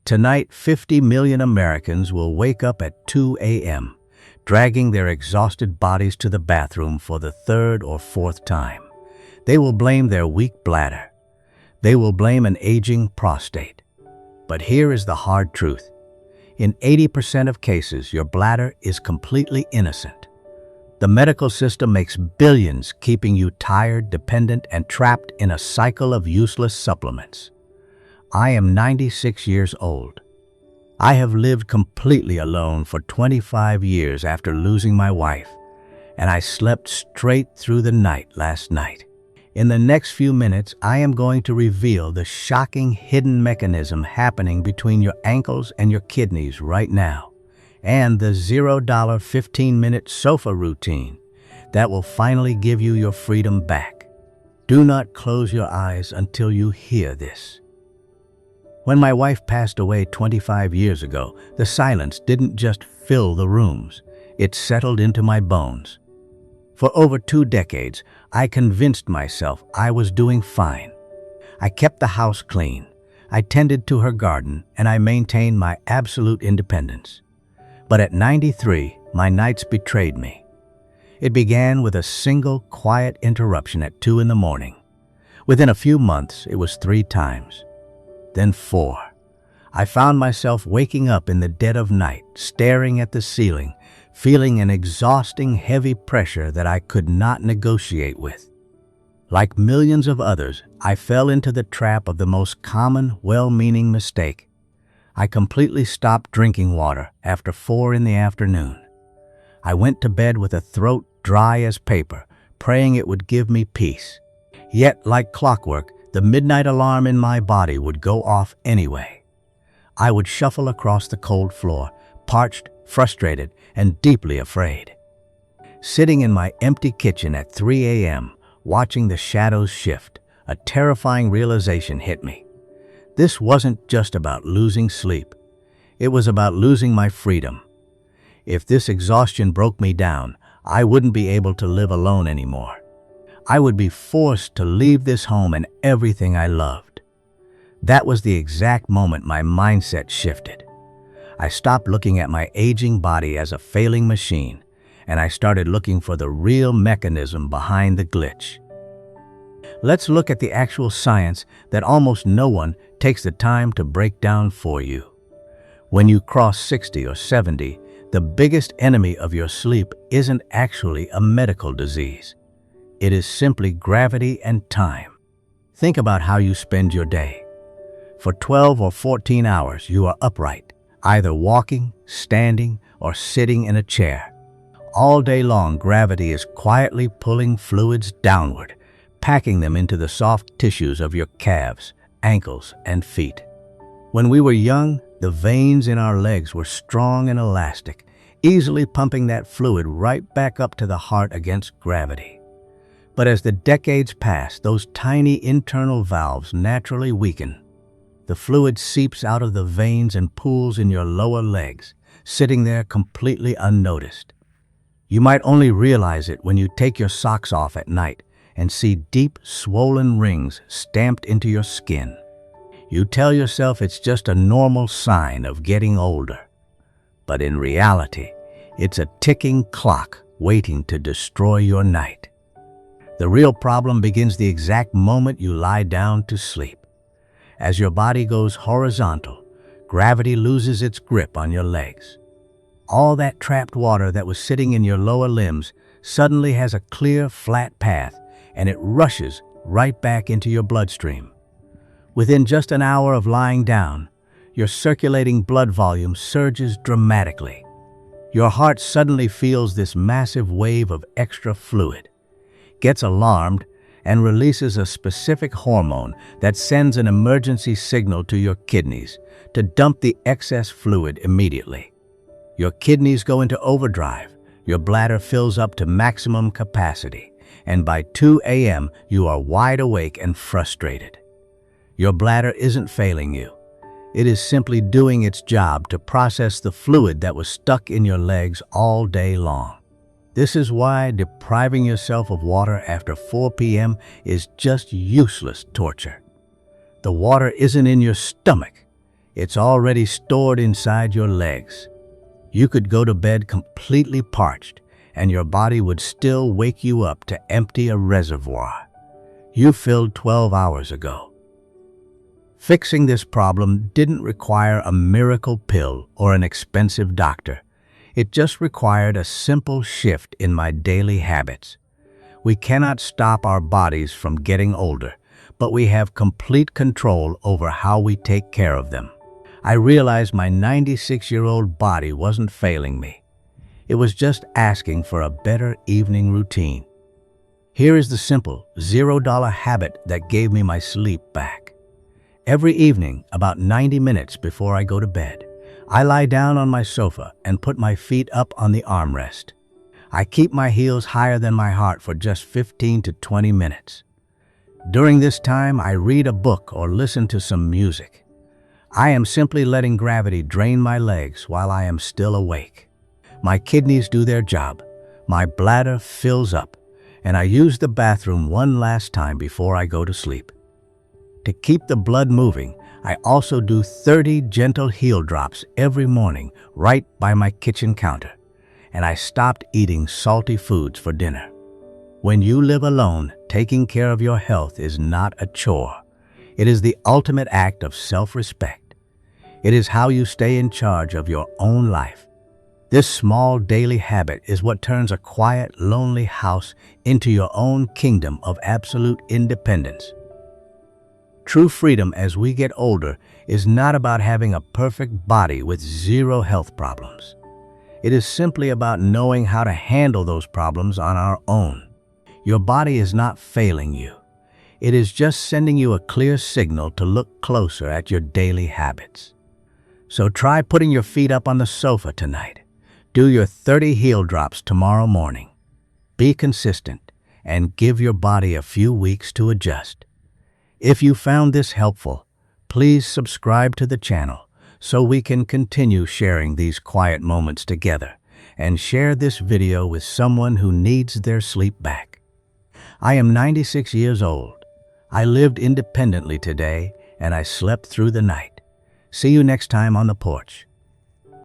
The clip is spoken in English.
Tonight, 50 million Americans will wake up at 2 a.m., dragging their exhausted bodies to the bathroom for the third or fourth time. They will blame their weak bladder. They will blame an aging prostate. But here is the hard truth. In 80% of cases, your bladder is completely innocent. The medical system makes billions keeping you tired, dependent, and trapped in a cycle of useless supplements. I am 96 years old. I have lived completely alone for 25 years after losing my wife, and I slept straight through the night last night. In the next few minutes, I am going to reveal the shocking hidden mechanism happening between your ankles and your kidneys right now, and the $0 15-minute sofa routine that will finally give you your freedom back. Do not close your eyes until you hear this. When my wife passed away 25 years ago, the silence didn't just fill the rooms, it settled into my bones. For over 2 decades, I convinced myself I was doing fine. I kept the house clean, I tended to her garden, and I maintained my absolute independence. But at 93, my nights betrayed me. It began with a single quiet interruption at 2 in the morning. Within a few months, it was 3 times. Then 4. I found myself waking up in the dead of night, staring at the ceiling, feeling an exhausting, heavy pressure that I could not negotiate with. Like millions of others, I fell into the trap of the most common, well-meaning mistake. I completely stopped drinking water after 4 in the afternoon. I went to bed with a throat dry as paper, praying it would give me peace. Yet, like clockwork, the midnight alarm in my body would go off anyway. I would shuffle across the cold floor, parched, frustrated, and deeply afraid. Sitting in my empty kitchen at 3 a.m., watching the shadows shift, a terrifying realization hit me. This wasn't just about losing sleep. It was about losing my freedom. If this exhaustion broke me down, I wouldn't be able to live alone anymore. I would be forced to leave this home and everything I loved. That was the exact moment my mindset shifted. I stopped looking at my aging body as a failing machine, and I started looking for the real mechanism behind the glitch. Let's look at the actual science that almost no one takes the time to break down for you. When you cross 60 or 70, the biggest enemy of your sleep isn't actually a medical disease. It is simply gravity and time. Think about how you spend your day. For 12 or 14 hours, you are upright, either walking, standing, or sitting in a chair. All day long, gravity is quietly pulling fluids downward, packing them into the soft tissues of your calves, ankles, and feet. When we were young, the veins in our legs were strong and elastic, easily pumping that fluid right back up to the heart against gravity. But as the decades pass, those tiny internal valves naturally weaken. The fluid seeps out of the veins and pools in your lower legs, sitting there completely unnoticed. You might only realize it when you take your socks off at night and see deep, swollen rings stamped into your skin. You tell yourself it's just a normal sign of getting older. But in reality, it's a ticking clock waiting to destroy your night. The real problem begins the exact moment you lie down to sleep. As your body goes horizontal, gravity loses its grip on your legs. All that trapped water that was sitting in your lower limbs suddenly has a clear, flat path, and it rushes right back into your bloodstream. Within just an hour of lying down, your circulating blood volume surges dramatically. Your heart suddenly feels this massive wave of extra fluid, gets alarmed, and releases a specific hormone that sends an emergency signal to your kidneys to dump the excess fluid immediately. Your kidneys go into overdrive, your bladder fills up to maximum capacity, and by 2 a.m. you are wide awake and frustrated. Your bladder isn't failing you. It is simply doing its job to process the fluid that was stuck in your legs all day long. This is why depriving yourself of water after 4 p.m. is just useless torture. The water isn't in your stomach. It's already stored inside your legs. You could go to bed completely parched, and your body would still wake you up to empty a reservoir you filled 12 hours ago. Fixing this problem didn't require a miracle pill or an expensive doctor. It just required a simple shift in my daily habits. We cannot stop our bodies from getting older, but we have complete control over how we take care of them. I realized my 96-year-old body wasn't failing me. It was just asking for a better evening routine. Here is the simple $0 habit that gave me my sleep back. Every evening, about 90 minutes before I go to bed, I lie down on my sofa and put my feet up on the armrest. I keep my heels higher than my heart for just 15 to 20 minutes. During this time, I read a book or listen to some music. I am simply letting gravity drain my legs while I am still awake. My kidneys do their job, my bladder fills up, and I use the bathroom one last time before I go to sleep. To keep the blood moving, I also do 30 gentle heel drops every morning right by my kitchen counter, and I stopped eating salty foods for dinner. When you live alone, taking care of your health is not a chore. It is the ultimate act of self-respect. It is how you stay in charge of your own life. This small daily habit is what turns a quiet, lonely house into your own kingdom of absolute independence. True freedom as we get older is not about having a perfect body with zero health problems. It is simply about knowing how to handle those problems on our own. Your body is not failing you. It is just sending you a clear signal to look closer at your daily habits. So try putting your feet up on the sofa tonight. Do your 30 heel drops tomorrow morning. Be consistent and give your body a few weeks to adjust. If you found this helpful, please subscribe to the channel so we can continue sharing these quiet moments together, and share this video with someone who needs their sleep back. I am 96 years old. I lived independently today, and I slept through the night. See you next time on the porch.